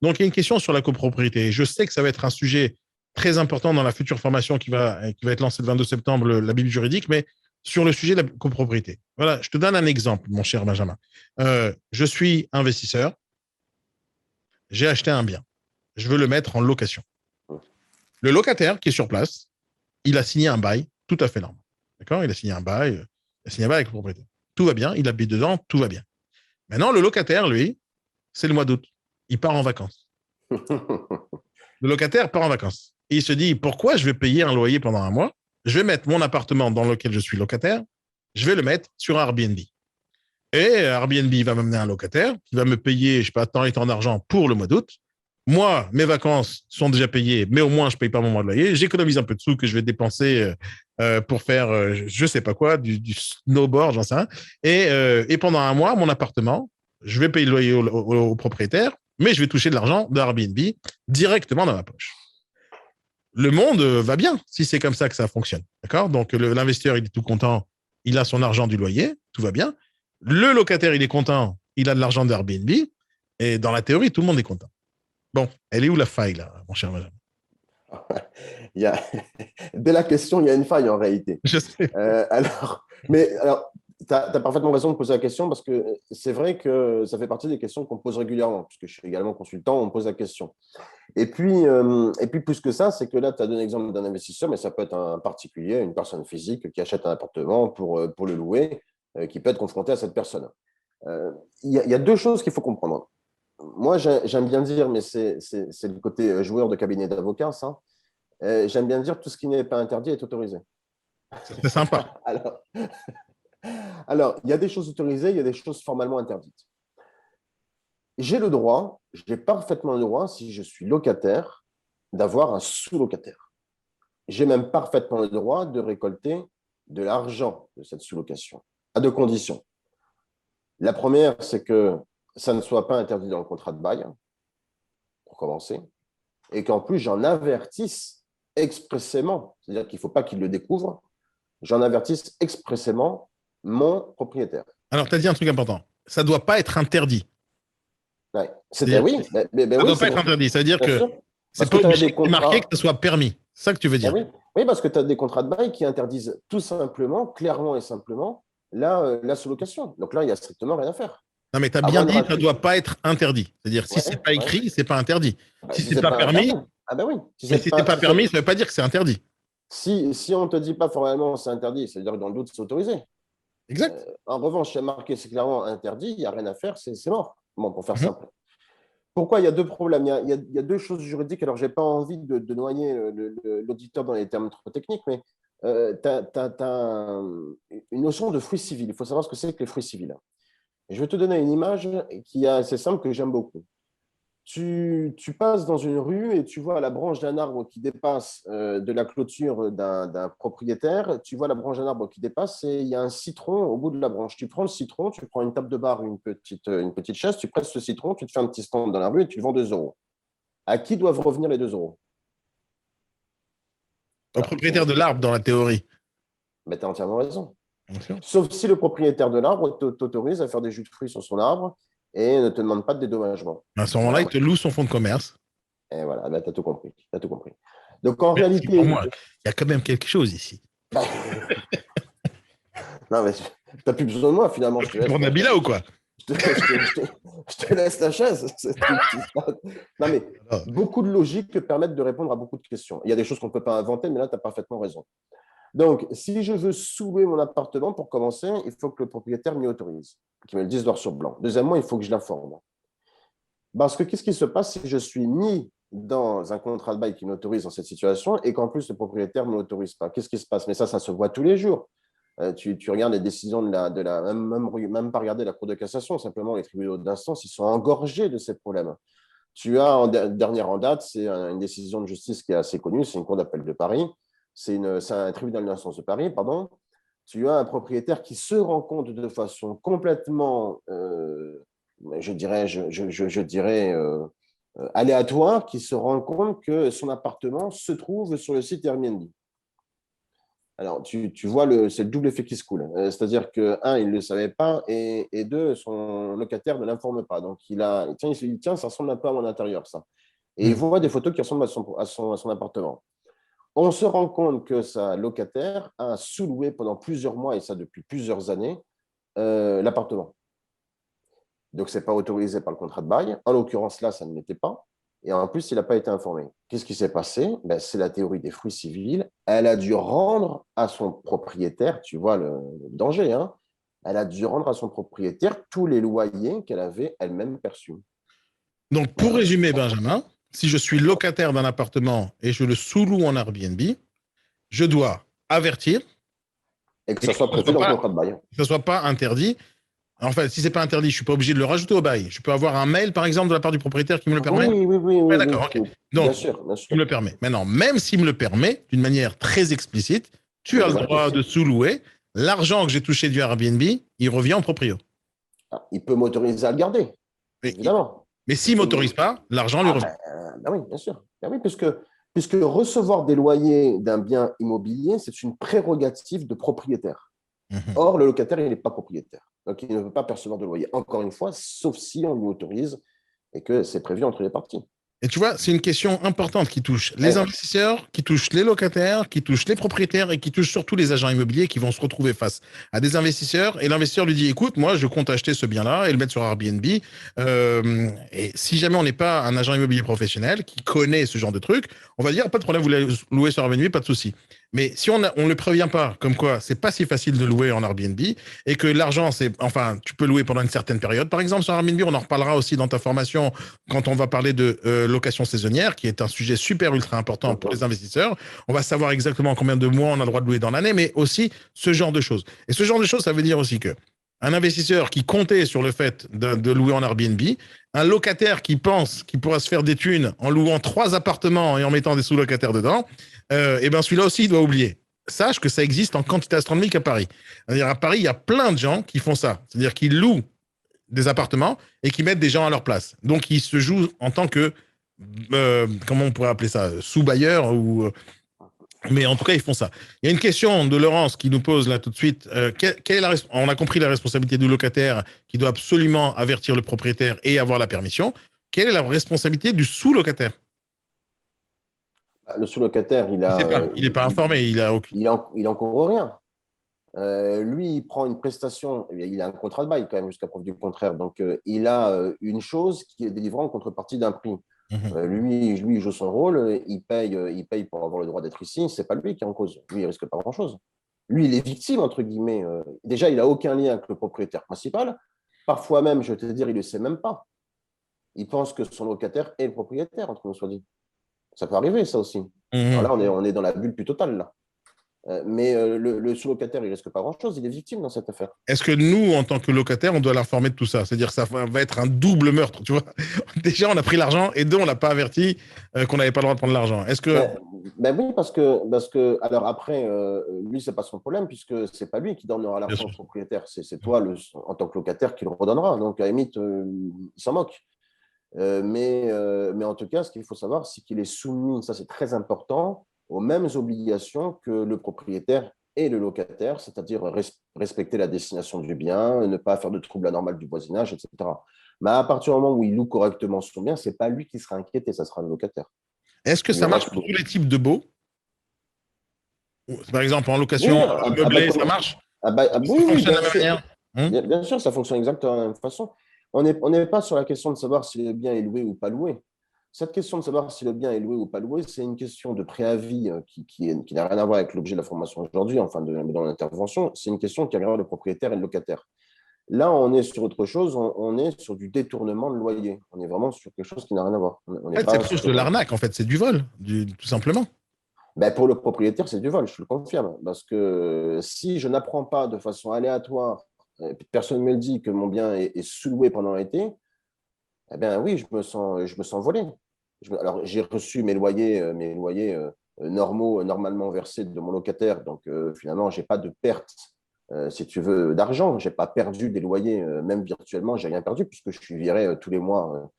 Donc, il y a une question sur la copropriété. Je sais que ça va être un sujet très important dans la future formation qui va être lancée le 22 septembre, la Bible juridique, mais sur le sujet de la copropriété. Voilà, je te donne un exemple, mon cher Benjamin. Je suis investisseur, j'ai acheté un bien, je veux le mettre en location. Le locataire qui est sur place, il a signé un bail tout à fait normal. D'accord. Il a signé un bail, avec le propriétaire. Tout va bien, il habite dedans, tout va bien. Maintenant, le locataire, lui, c'est le mois d'août. Il part en vacances. Le locataire part en vacances. Et il se dit, pourquoi je vais payer un loyer pendant un mois? Je vais mettre mon appartement dans lequel je suis locataire, je vais le mettre sur Airbnb. Et Airbnb va m'amener un locataire qui va me payer, je sais pas, tant et tant d'argent pour le mois d'août. Moi, mes vacances sont déjà payées, mais au moins, je ne paye pas mon mois de loyer. J'économise un peu de sous que je vais dépenser pour faire, je ne sais pas quoi, du snowboard, j'en sais rien. Et pendant un mois, mon appartement, je vais payer le loyer au propriétaire, mais je vais toucher de l'argent de Airbnb directement dans ma poche. Le monde va bien si c'est comme ça que ça fonctionne. D'accord. Donc, l'investisseur, il est tout content, il a son argent du loyer, tout va bien. Le locataire, il est content, il a de l'argent d'Airbnb. Et dans la théorie, tout le monde est content. Bon, elle est où la faille, là, mon cher Benjamin? il y a... Dès la question, il y a une faille en réalité. Je sais. Alors, tu as parfaitement raison de poser la question parce que c'est vrai que ça fait partie des questions qu'on pose régulièrement, puisque je suis également consultant, on me pose la question. Et puis plus que ça, c'est que là, tu as donné l'exemple d'un investisseur, mais ça peut être un particulier, une personne physique qui achète un appartement pour le louer, qui peut être confronté à cette personne. Il y a deux choses qu'il faut comprendre. Moi, j'aime bien dire, mais c'est le côté joueur de cabinet d'avocat, ça. J'aime bien dire tout ce qui n'est pas interdit est autorisé. C'est sympa. Alors, il y a des choses autorisées, il y a des choses formellement interdites. J'ai parfaitement le droit, si je suis locataire, d'avoir un sous-locataire. J'ai même parfaitement le droit de récolter de l'argent de cette sous-location, à deux conditions. La première, c'est que ça ne soit pas interdit dans le contrat de bail, pour commencer, et qu'en plus, j'en avertisse expressément, c'est-à-dire qu'il ne faut pas qu'il le découvre, j'en avertisse expressément mon propriétaire. Alors, tu as dit un truc important. Ça ne doit pas être interdit. Ouais. Oui, ça ne doit pas être interdit. Ça veut dire que c'est pas obligé de marquer que ce soit permis. C'est ça que tu veux dire. Oui, parce que tu as des contrats de bail qui interdisent tout simplement, clairement et simplement, la sous-location. Donc là, il n'y a strictement rien à faire. Non, mais tu as bien dit que ça ne doit pas être interdit. C'est-à-dire, si ce n'est pas écrit, ce n'est pas interdit. Si ce n'est pas permis, oui. Mais si ce n'est pas permis, ça ne veut pas dire que c'est interdit. Si on ne te dit pas formellement c'est interdit, c'est-à-dire que dans le doute, c'est autorisé. Exact. En revanche, il y a marqué c'est clairement interdit, il n'y a rien à faire, c'est mort. Bon, pour faire simple. Pourquoi il y a deux problèmes? Il y a deux choses juridiques. Alors, je n'ai pas envie de noyer l'auditeur dans les termes trop techniques, mais tu as une notion de fruit civil. Il faut savoir ce que c'est que les fruits civils. Je vais te donner une image qui est assez simple, que j'aime beaucoup. Tu passes dans une rue et tu vois la branche d'un arbre qui dépasse de la clôture d'un propriétaire. Tu vois la branche d'un arbre qui dépasse et il y a un citron au bout de la branche. Tu prends le citron, tu prends une table de bar, une petite chaise, tu presses ce citron, tu te fais un petit stand dans la rue et tu le vends 2 euros. À qui doivent revenir les 2 euros? Au propriétaire de l'arbre, dans la théorie. Mais tu as entièrement raison. Sauf si le propriétaire de l'arbre t'autorise à faire des jus de fruits sur son arbre et ne te demande pas de dédommagement. À ce moment-là, il te loue son fonds de commerce. Et voilà, tu as tout compris. Donc, en réalité... Pour moi, il y a quand même quelque chose ici. Non, mais tu n'as plus besoin de moi, finalement. Pour Nabila ou quoi? Je te laisse la chaise. Non, mais beaucoup de logique permettent de répondre à beaucoup de questions. Il y a des choses qu'on ne peut pas inventer, mais là, tu as parfaitement raison. Donc, si je veux sous-louer mon appartement, pour commencer, il faut que le propriétaire m'y autorise, qu'il me le dise noir sur blanc. Deuxièmement, il faut que je l'informe. Parce que qu'est-ce qui se passe si je suis mis dans un contrat de bail qui m'autorise dans cette situation et qu'en plus le propriétaire ne m'autorise pas? Qu'est-ce qui se passe? Mais ça se voit tous les jours. Tu regardes les décisions même pas regarder la Cour de cassation, simplement les tribunaux d'instance, ils sont engorgés de ces problèmes. Tu as, dernière en date, c'est une décision de justice qui est assez connue, c'est une Cour d'appel de Paris, c'est un tribunal d'instance de Paris, pardon. Tu as un propriétaire qui se rend compte de façon complètement, je dirais aléatoire, qui se rend compte que son appartement se trouve sur le site Airbnb. Alors, tu vois, c'est le double effet qui se coule. C'est-à-dire que, un, il ne le savait pas, et deux, son locataire ne l'informe pas. Donc, tiens, ça ressemble un peu à mon intérieur, ça. Et il Hmm. voit des photos qui ressemblent à son appartement. On se rend compte que sa locataire a sous-loué pendant plusieurs mois, et ça depuis plusieurs années, l'appartement. Donc, ce n'est pas autorisé par le contrat de bail. En l'occurrence, là, ça ne l'était pas. Et en plus, il n'a pas été informé. Qu'est-ce qui s'est passé? C'est la théorie des fruits civils. Elle a dû rendre à son propriétaire, tu vois le danger, hein, elle a dû rendre à son propriétaire tous les loyers qu'elle avait elle-même perçus. Donc, pour résumer, Benjamin, si je suis locataire d'un appartement et je le sous-loue en Airbnb, je dois avertir Et que et ça que soit ce ne prévu soit dans le pas, contrat de bail. soit pas interdit. En fait, si c'est pas interdit, je suis pas obligé de le rajouter au bail. Je peux avoir un mail, par exemple, de la part du propriétaire qui me le permet. Oui, oui, oui, Ouais, oui, d'accord, ok. oui. Bien Donc, sûr, bien il me sûr. le permet. Maintenant, même s'il me le permet, d'une manière très explicite, tu as le droit Exactement. de sous-louer. L'argent que j'ai touché du Airbnb, il revient au proprio. Ah, il peut m'autoriser à le garder, Mais, évidemment. mais s'il Il ne peut m'autorise pas, l'argent lui Ah revient. ben oui, bien sûr. Ben oui, puisque recevoir des loyers d'un bien immobilier, c'est une prérogative de propriétaire. Mhm. Or, le locataire, il n'est pas propriétaire. Donc, il ne peut pas percevoir de loyer. Encore une fois, sauf si on lui autorise et que c'est prévu entre les parties. Et tu vois, c'est une question importante qui touche les Ouais. investisseurs, qui touche les locataires, qui touche les propriétaires et qui touche surtout les agents immobiliers qui vont se retrouver face à des investisseurs. Et l'investisseur lui dit, écoute, moi, je compte acheter ce bien-là et le mettre sur Airbnb. Et si jamais on n'est pas un agent immobilier professionnel qui connaît ce genre de truc, on va dire, pas de problème, vous l'avez loué sur Airbnb, pas de souci. Mais si on ne le prévient pas, comme quoi c'est pas si facile de louer en Airbnb et que l'argent, enfin, tu peux louer pendant une certaine période. Par exemple, sur Airbnb, on en reparlera aussi dans ta formation quand on va parler de location saisonnière, qui est un sujet super ultra important pour les investisseurs. On va savoir exactement combien de mois on a le droit de louer dans l'année, mais aussi ce genre de choses. Et ce genre de choses, ça veut dire aussi que un investisseur qui comptait sur le fait de louer en Airbnb, un locataire qui pense qu'il pourra se faire des thunes en louant 3 appartements et en mettant des sous-locataires dedans, et ben celui-là aussi, il doit oublier. Sache que ça existe en quantité astronomique à Paris. C'est-à-dire à Paris, il y a plein de gens qui font ça. C'est-à-dire qu'ils louent des appartements et qui mettent des gens à leur place. Donc, ils se jouent en tant que, comment on pourrait appeler ça, sous-bailleur ou. Mais en tout cas, ils font ça. Il y a une question de Laurence qui nous pose là tout de suite. Quelle est on a compris la responsabilité du locataire qui doit absolument avertir le propriétaire et avoir la permission. Quelle est la responsabilité du sous-locataire? Le sous-locataire, Il ne sait pas, il n'est pas informé, il a aucune. il encourt rien. Lui, il prend une prestation, il a un contrat de bail quand même jusqu'à preuve du contraire. Donc, il a une chose qui est délivrée en contrepartie d'un prix. Mhm. Lui, il joue son rôle, il paye pour avoir le droit d'être ici. C'est pas lui qui est en cause. Lui, il risque pas grand-chose. Lui, il est victime, entre guillemets. Déjà, il n'a aucun lien avec le propriétaire principal. Parfois même, je vais te dire, il ne le sait même pas. Il pense que son locataire est le propriétaire, entre nous soit dit. Ça peut arriver, ça aussi. Alors Mhm. là, on est dans la bulle plus totale, là. Mais le sous-locataire, il risque pas grand-chose. Il est victime dans cette affaire. Est-ce que nous, en tant que locataire, on doit l'informer de tout ça? C'est-à-dire que ça va être un double meurtre, tu vois? Déjà, on a pris l'argent et deux, on l'a pas averti qu'on n'avait pas le droit de prendre l'argent. Est-ce que. Ben oui, alors après, lui, c'est pas son problème, puisque c'est pas lui qui donnera Bien l'argent sûr. au propriétaire, c'est toi, en tant que locataire, qui le redonnera. Donc, à la limite, il s'en moque. Mais en tout cas, ce qu'il faut savoir, c'est qu'il est soumis, ça c'est très important, aux mêmes obligations que le propriétaire et le locataire, c'est-à-dire respecter la destination du bien, ne pas faire de troubles anormaux du voisinage, etc. Mais à partir du moment où il loue correctement son bien, ce n'est pas lui qui sera inquiété, ça sera le locataire. Est-ce que Il y ça aura marche pour tout. tous les types de baux? Par exemple, en Oui, location meublée, ça marche? Ça oui, oui, fonctionne de bien la même sûr. manière? Hein. Bien sûr, ça fonctionne exactement de la même façon. On n'est pas sur la question de savoir si le bien est loué ou pas loué. Cette question de savoir si le bien est loué ou pas loué, c'est une question de préavis qui n'a rien à voir avec l'objet de la formation aujourd'hui, enfin dans l'intervention. C'est une question qui regarde le propriétaire et le locataire. Là, on est sur autre chose, on est sur du détournement de loyer. On est vraiment sur quelque chose qui n'a rien à voir. On En n'est fait, c'est pas proche de sur. l'arnaque, en fait, c'est du vol, tout simplement. Ben, pour le propriétaire, c'est du vol, je le confirme. Parce que si je n'apprends pas de façon aléatoire, personne ne me le dit que mon bien est sous-loué pendant l'été, eh bien oui, je me sens volé. Alors, j'ai reçu mes loyers normaux, normalement versés de mon locataire. Donc, finalement, je n'ai pas de perte, si tu veux, d'argent. Je n'ai pas perdu des loyers, même virtuellement, je n'ai rien perdu puisque je suis viré tous les mois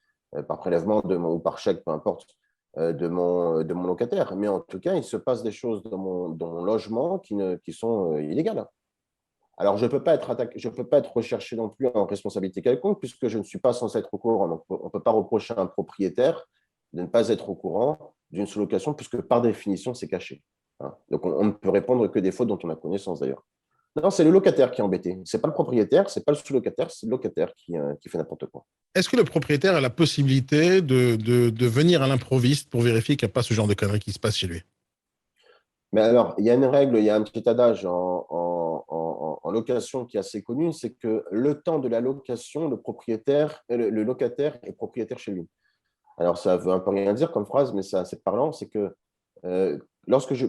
par prélèvement ou par chèque, peu importe, de mon locataire. Mais en tout cas, il se passe des choses dans mon logement qui sont illégales. Alors, je ne peux pas être attaqué, je peux pas être recherché non plus en responsabilité quelconque, puisque je ne suis pas censé être au courant. Donc, on ne peut pas reprocher à un propriétaire de ne pas être au courant d'une sous-location, puisque par définition, c'est caché. Hein. Donc, on ne peut répondre que des fautes dont on a connaissance d'ailleurs. Non, c'est le locataire qui est embêté. Ce n'est pas le propriétaire, ce n'est pas le sous-locataire, c'est le locataire qui fait n'importe quoi. Est-ce que le propriétaire a la possibilité de venir à l'improviste pour vérifier qu'il n'y a pas ce genre de conneries qui se passe chez lui? Mais alors, il y a une règle, il y a un petit adage en location qui est assez connu, c'est que le temps de la location, le locataire est propriétaire chez lui. Alors, ça veut un peu rien dire comme phrase, mais c'est assez parlant, c'est que euh,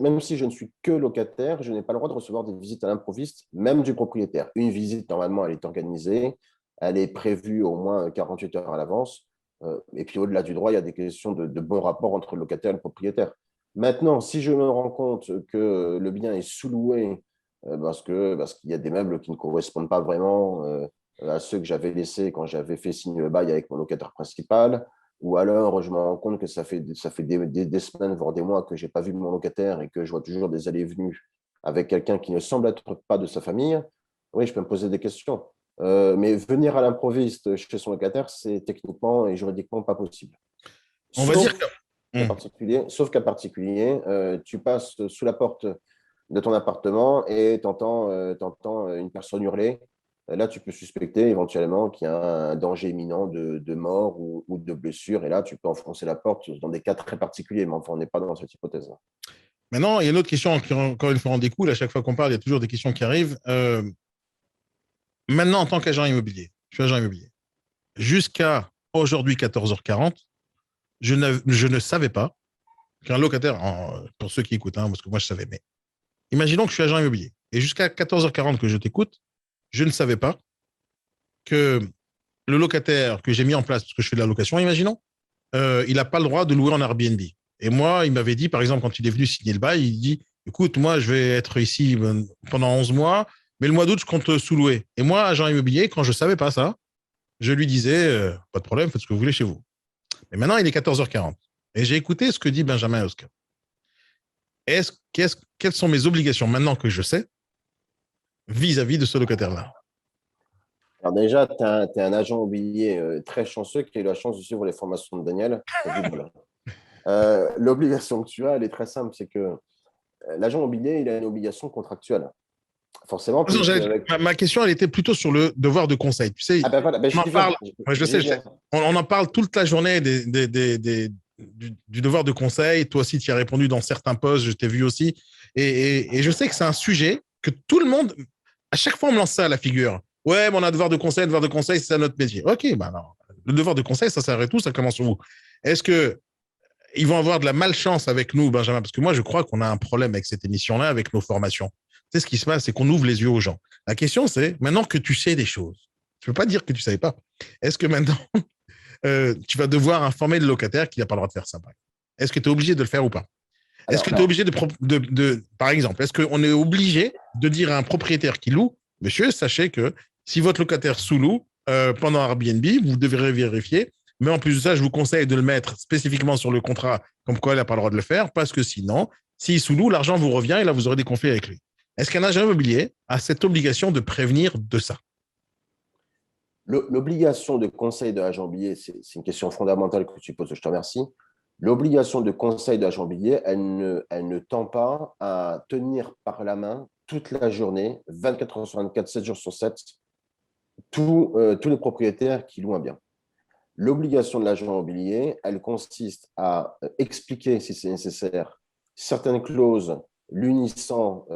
même si je ne suis que locataire, je n'ai pas le droit de recevoir des visites à l'improviste, même du propriétaire. Une visite, normalement, elle est organisée, elle est prévue au moins 48 heures à l'avance. Et puis, au-delà du droit, il y a des questions de bon rapport entre le locataire et le propriétaire. Maintenant, si je me rends compte que le bien est sous-loué parce qu'il y a des meubles qui ne correspondent pas vraiment à ceux que j'avais laissés quand j'avais fait signer le bail avec mon locataire principal, ou alors je me rends compte que ça fait des semaines, voire des mois que je n'ai pas vu mon locataire et que je vois toujours des allées et venues avec quelqu'un qui ne semble être pas de sa famille, oui, je peux me poser des questions. Mais venir à l'improviste chez son locataire, c'est techniquement et juridiquement pas possible. On va dire que… Sauf cas particulier, tu passes sous la porte de ton appartement et tu entends, une personne hurler. Là, tu peux suspecter éventuellement qu'il y a un danger imminent de mort ou de blessure. Et là, tu peux enfoncer la porte dans des cas très particuliers. Mais enfin, on n'est pas dans cette hypothèse-là. Maintenant, il y a une autre question qui, encore une fois, en découle. À chaque fois qu'on parle, il y a toujours des questions qui arrivent. Maintenant, en tant qu'agent immobilier, je suis agent immobilier. Jusqu'à aujourd'hui, 14h40, je ne savais pas qu'un locataire, pour ceux qui écoutent, hein, parce que moi je savais, mais imaginons que je suis agent immobilier et jusqu'à 14h40 que je t'écoute, je ne savais pas que le locataire que j'ai mis en place, parce que je fais de la location, imaginons, il n'a pas le droit de louer en Airbnb. Et moi, il m'avait dit, par exemple, quand il est venu signer le bail, il dit, écoute, moi, je vais être ici pendant 11 mois, mais le mois d'août, je compte sous-louer. Et moi, agent immobilier, quand je ne savais pas ça, je lui disais, pas de problème, faites ce que vous voulez chez vous. Mais maintenant, il est 14h40. Et j'ai écouté ce que dit Benjamin et Oscar. Quelles sont mes obligations maintenant que je sais vis-à-vis de ce locataire-là? Alors déjà, tu es un agent immobilier très chanceux qui a eu la chance de suivre les formations de Daniel. L'obligation que tu as, elle est très simple, c'est que l'agent immobilier, il a une obligation contractuelle. Forcément, ma question, elle était plutôt sur le devoir de conseil. Tu sais, ah ben voilà, ben on en parle, je sais, on en parle toute la journée du devoir de conseil. Toi aussi, tu y as répondu dans certains posts, je t'ai vu aussi. Et je sais que c'est un sujet que tout le monde, à chaque fois, on me lance ça à la figure. Ouais, mais on a devoir de conseil, c'est notre métier. Ok, ben alors, le devoir de conseil, ça s'arrête tout, ça commence sur vous. Est-ce que ils vont avoir de la malchance avec nous, Benjamin? Parce que moi, je crois qu'on a un problème avec cette émission-là, avec nos formations. Tu sais, ce qui se passe, c'est qu'on ouvre les yeux aux gens. La question, c'est maintenant que tu sais des choses, je ne peux pas dire que tu ne savais pas. Est-ce que maintenant, tu vas devoir informer le locataire qu'il n'a pas le droit de faire ça? Est-ce que tu es obligé de le faire ou pas? Est-ce que tu es obligé par exemple, est-ce qu'on est obligé de dire à un propriétaire qui loue, monsieur, sachez que si votre locataire sous-loue pendant Airbnb, vous devrez vérifier. Mais en plus de ça, je vous conseille de le mettre spécifiquement sur le contrat, comme quoi il n'a pas le droit de le faire, parce que sinon, s'il sous-loue, l'argent vous revient et là, vous aurez des conflits avec lui. Est-ce qu'un agent immobilier a cette obligation de prévenir de ça? L'obligation de conseil de l'agent immobilier, c'est une question fondamentale que tu poses, je te remercie. L'obligation de conseil de l'agent immobilier, elle ne tend pas à tenir par la main toute la journée, 24 heures sur 24, 7 jours sur 7, tous les propriétaires qui louent un bien. L'obligation de l'agent immobilier, elle consiste à expliquer, si c'est nécessaire, certaines clauses l'unissant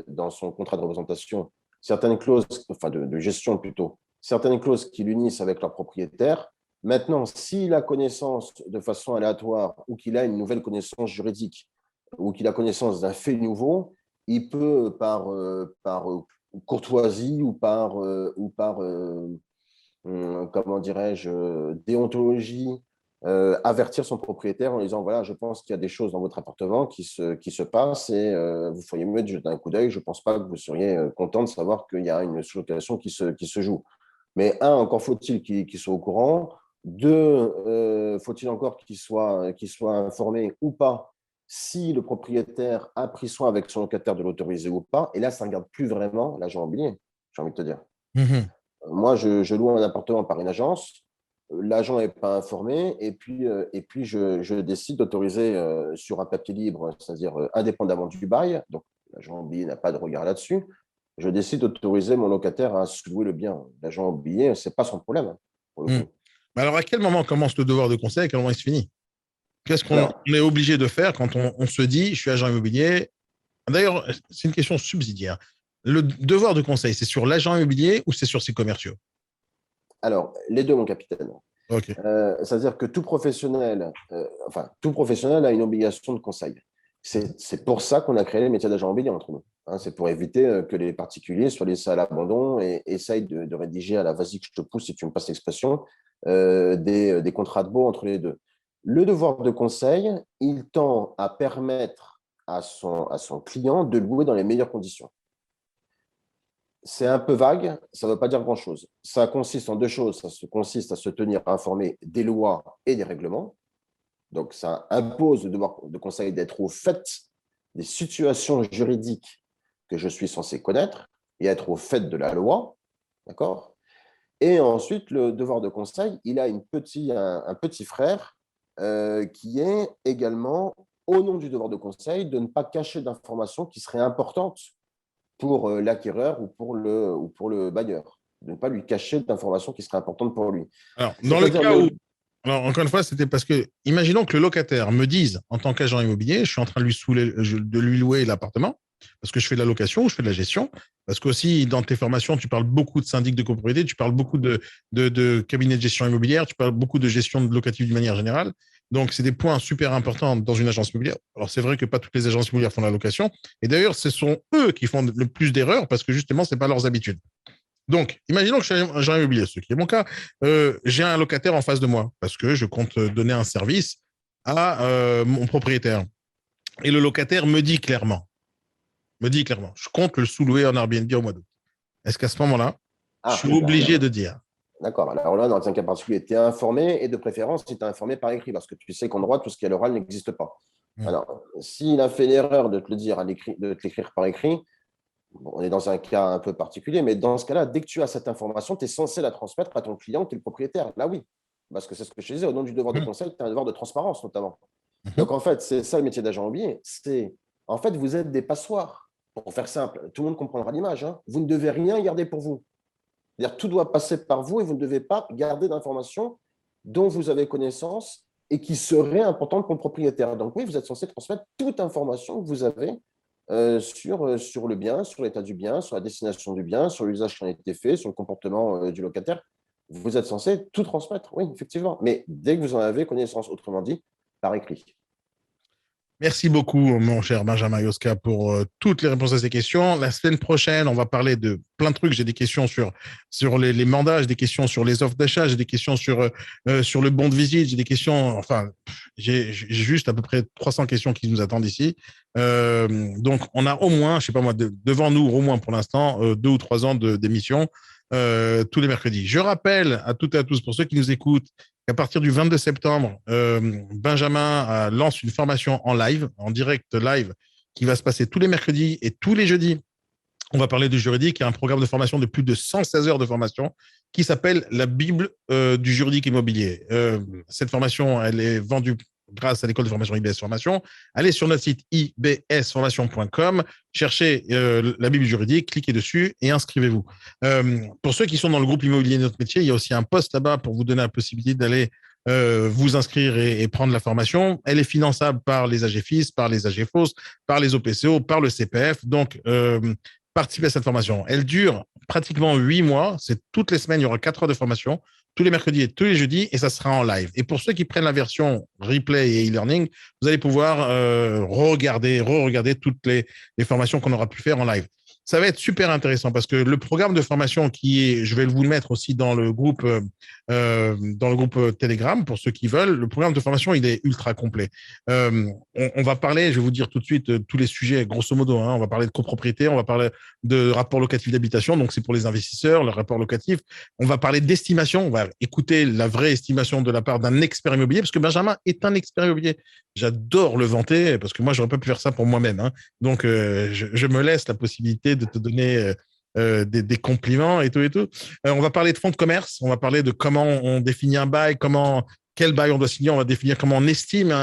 dans son contrat de représentation, certaines clauses, enfin de gestion plutôt, certaines clauses qui l'unissent avec leur propriétaire. Maintenant, s'il a connaissance de façon aléatoire ou qu'il a une nouvelle connaissance juridique ou qu'il a connaissance d'un fait nouveau, il peut, par courtoisie ou par comment dirais-je, déontologie, avertir son propriétaire en lui disant, voilà, je pense qu'il y a des choses dans votre appartement qui se passent et vous feriez mieux de jeter un coup d'œil. Je ne pense pas que vous seriez content de savoir qu'il y a une sous-location qui se joue. Mais encore faut-il qu'il soit au courant, Deux, faut-il encore qu'il soit informé ou pas si le propriétaire a pris soin avec son locataire de l'autoriser ou pas. Et là, ça ne regarde plus vraiment l'agent immobilier, j'ai envie de te dire. Mhm. Moi, je loue un appartement par une agence, l'agent n'est pas informé, et puis je décide d'autoriser sur un papier libre, c'est-à-dire indépendamment du bail, donc l'agent immobilier n'a pas de regard là-dessus, je décide d'autoriser mon locataire à louer le bien. L'agent immobilier, ce n'est pas son problème, hein, pour le Mhm. coup. Alors, à quel moment commence le devoir de conseil et à quel moment il se finit? Qu'est-ce qu'on Alors, est obligé de faire quand on se dit, je suis agent immobilier? D'ailleurs, c'est une question subsidiaire. Le devoir de conseil, c'est sur l'agent immobilier ou c'est sur ses commerciaux? les deux, mon capitaine. OK. C'est-à-dire que tout professionnel a une obligation de conseil. C'est pour ça qu'on a créé les métiers d'agent immobilier entre nous. Hein, c'est pour éviter que les particuliers soient laissés à l'abandon et essayent de rédiger à la vas-y que je te pousse, si tu me passes l'expression, des contrats de baux entre les deux. Le devoir de conseil, il tend à permettre à son client de louer dans les meilleures conditions. C'est un peu vague, ça ne veut pas dire grand-chose. Ça consiste en deux choses. Ça consiste à se tenir informé des lois et des règlements. Donc, ça impose le devoir de conseil d'être au fait des situations juridiques que je suis censé connaître et être au fait de la loi. D'accord? Et ensuite, le devoir de conseil, il a un petit frère qui est également, au nom du devoir de conseil, de ne pas cacher d'informations qui seraient importantes pour l'acquéreur ou pour le bailleur, de ne pas lui cacher d'informations qui seraient importantes pour lui. Alors, dans le C'est-à-dire cas où, alors, encore une fois, c'était parce que, imaginons que le locataire me dise, en tant qu'agent immobilier, je suis en train de lui louer l'appartement, parce que je fais de la location, je fais de la gestion, parce qu'aussi, dans tes formations, tu parles beaucoup de syndic de copropriété, tu parles beaucoup de cabinets de gestion immobilière, tu parles beaucoup de gestion locative d'une manière générale. Donc, c'est des points super importants dans une agence immobilière. Alors, c'est vrai que pas toutes les agences immobilières font de la location. Et d'ailleurs, ce sont eux qui font le plus d'erreurs parce que justement, c'est pas leurs habitudes. Donc, imaginons que je suis agent immobilier, ce qui est mon cas. J'ai un locataire en face de moi parce que je compte donner un service à mon propriétaire. Et le locataire me dit clairement, je compte le sous-louer en Airbnb au mois d'août. Est-ce qu'à ce moment-là, je suis obligé de dire? d'accord. Alors là, dans un cas particulier, tu es informé et de préférence, tu es informé par écrit parce que tu sais qu'en droit, tout ce qui est à l'oral n'existe pas. Alors, s'il a fait l'erreur de te le dire de te l'écrire par écrit, bon, on est dans un cas un peu particulier, mais dans ce cas-là, dès que tu as cette information, tu es censé la transmettre à ton client qui est le propriétaire. Là, oui. Parce que c'est ce que je disais, au nom du devoir de conseil, tu as un devoir de transparence notamment. Donc, en fait, c'est ça le métier d'agent immobilier. En fait, vous êtes des passoires. Pour faire simple, tout le monde comprendra l'image. Hein. Vous ne devez rien garder pour vous. C'est-à-dire tout doit passer par vous et vous ne devez pas garder d'informations dont vous avez connaissance et qui seraient importantes pour le propriétaire. Donc oui, vous êtes censé transmettre toute information que vous avez sur le bien, sur l'état du bien, sur la destination du bien, sur l'usage qui en a été fait, sur le comportement du locataire. Vous êtes censé tout transmettre, oui, effectivement. Mais dès que vous en avez connaissance, autrement dit, par écrit. Merci beaucoup, mon cher Benjamin Yoska, pour toutes les réponses à ces questions. La semaine prochaine, on va parler de plein de trucs. J'ai des questions sur les mandats, j'ai des questions sur les offres d'achat, j'ai des questions sur le bon de visite, j'ai des questions, enfin, j'ai juste à peu près 300 questions qui nous attendent ici. Donc, on a au moins, je sais pas moi, devant nous, au moins pour l'instant, 2 ou 3 ans d'émission tous les mercredis. Je rappelle à toutes et à tous, pour ceux qui nous écoutent, qu'à partir du 22 septembre, Benjamin lance une formation en live, en direct live, qui va se passer tous les mercredis et tous les jeudis. On va parler du juridique. Il y a un programme de formation de plus de 116 heures de formation qui s'appelle la Bible du juridique immobilier. Cette formation, elle est vendue grâce à l'école de formation IBS Formation. Allez sur notre site ibsformation.com, cherchez la Bible juridique, cliquez dessus et inscrivez-vous. Pour ceux qui sont dans le groupe immobilier de notre métier, il y a aussi un poste là-bas pour vous donner la possibilité d'aller vous inscrire et prendre la formation. Elle est finançable par les AGFIS, par les AGFOS, par les OPCO, par le CPF. Donc, participer à cette formation. Elle dure pratiquement 8 mois. C'est toutes les semaines, il y aura 4 heures de formation, tous les mercredis et tous les jeudis, et ça sera en live. Et pour ceux qui prennent la version replay et e-learning, vous allez pouvoir re-regarder toutes les formations qu'on aura pu faire en live. Ça va être super intéressant parce que le programme de formation je vais vous le mettre aussi dans le groupe Telegram pour ceux qui veulent. Le programme de formation, il est ultra complet. On va parler, je vais vous dire tout de suite tous les sujets, grosso modo. On va parler de copropriété, on va parler de rapport locatif d'habitation, donc c'est pour les investisseurs, le rapport locatif. On va parler d'estimation, on va écouter la vraie estimation de la part d'un expert immobilier parce que Benjamin est un expert immobilier. J'adore le vanter parce que moi, j'aurais pas pu faire ça pour moi-même. Donc, je me laisse la possibilité de te donner des compliments et tout et tout. On va parler de fonds de commerce, on va parler de comment on définit un bail, quel bail on doit signer, on va définir comment on estime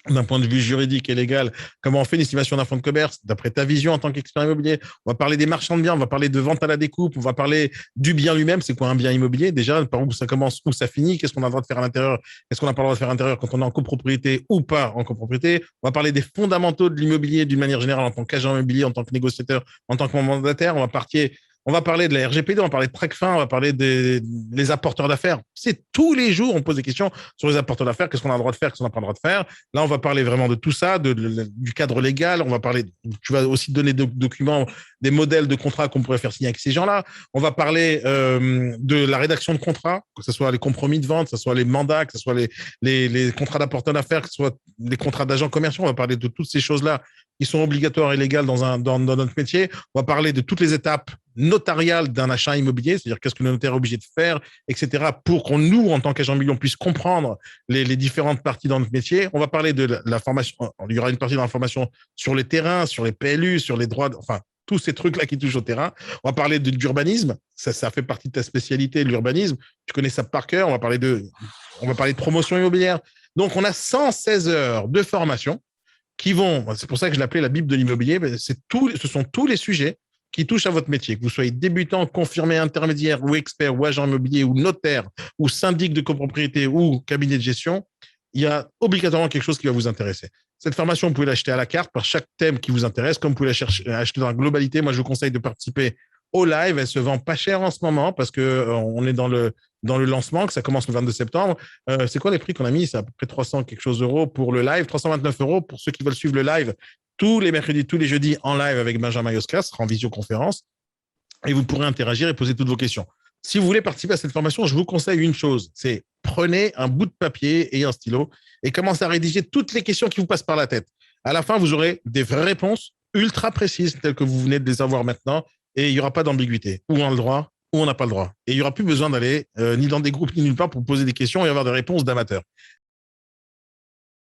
d'un point de vue juridique et légal, comment on fait une estimation d'un fonds de commerce, d'après ta vision en tant qu'expert immobilier. On va parler des marchands de biens, on va parler de vente à la découpe, on va parler du bien lui-même, c'est quoi un bien immobilier déjà, par où ça commence, où ça finit, qu'est-ce qu'on a le droit de faire à l'intérieur, qu'est-ce qu'on n'a pas le droit de faire à l'intérieur quand on est en copropriété ou pas en copropriété. On va parler des fondamentaux de l'immobilier d'une manière générale en tant qu'agent immobilier, en tant que négociateur, en tant que mandataire. On va parler de la RGPD, on va parler de Tracfin, on va parler des apporteurs d'affaires. C'est tous les jours, on pose des questions sur les apporteurs d'affaires, qu'est-ce qu'on a le droit de faire, qu'est-ce qu'on n'a pas le droit de faire. Là, on va parler vraiment de tout ça, du cadre légal. On va parler, tu vas aussi donner des documents, des modèles de contrats qu'on pourrait faire signer avec ces gens-là. On va parler de la rédaction de contrats, que ce soit les compromis de vente, que ce soit les mandats, que ce soit les contrats d'apporteurs d'affaires, que ce soit les contrats d'agents commerciaux. On va parler de toutes ces choses-là qui sont obligatoires et légales dans notre métier. On va parler de toutes les étapes notariales d'un achat immobilier, c'est-à-dire qu'est-ce que le notaire est obligé de faire, etc., pour qu'on, nous, en tant qu'agent immobilier, on puisse comprendre les différentes parties dans notre métier. On va parler de la formation, il y aura une partie dans la formation sur les terrains, sur les PLU, sur les droits, enfin, tous ces trucs-là qui touchent au terrain. On va parler d'urbanisme, ça fait partie de ta spécialité, l'urbanisme. Tu connais ça par cœur. On va parler de promotion immobilière. Donc, on a 116 heures de formation qui vont, c'est pour ça que je l'appelais la Bible de l'immobilier, ce sont tous les sujets qui touchent à votre métier, que vous soyez débutant, confirmé, intermédiaire ou expert ou agent immobilier ou notaire ou syndic de copropriété ou cabinet de gestion, il y a obligatoirement quelque chose qui va vous intéresser. Cette formation, vous pouvez l'acheter à la carte par chaque thème qui vous intéresse, comme vous pouvez l'acheter dans la globalité. Moi, je vous conseille de participer au live. Elle se vend pas cher en ce moment parce que on est dans le lancement, que ça commence le 22 septembre. C'est quoi les prix qu'on a mis? C'est à peu près 300 quelque chose euros pour le live, 329 euros pour ceux qui veulent suivre le live tous les mercredis, tous les jeudis en live avec Benjamin Yoskas, ce sera en visioconférence. Et vous pourrez interagir et poser toutes vos questions. Si vous voulez participer à cette formation, je vous conseille une chose, c'est prenez un bout de papier et un stylo et commencez à rédiger toutes les questions qui vous passent par la tête. À la fin, vous aurez des vraies réponses ultra précises, telles que vous venez de les avoir maintenant, et il n'y aura pas d'ambiguïté. Ou on a le droit, ou on n'a pas le droit. Et il n'y aura plus besoin d'aller ni dans des groupes, ni nulle part pour poser des questions et avoir des réponses d'amateurs.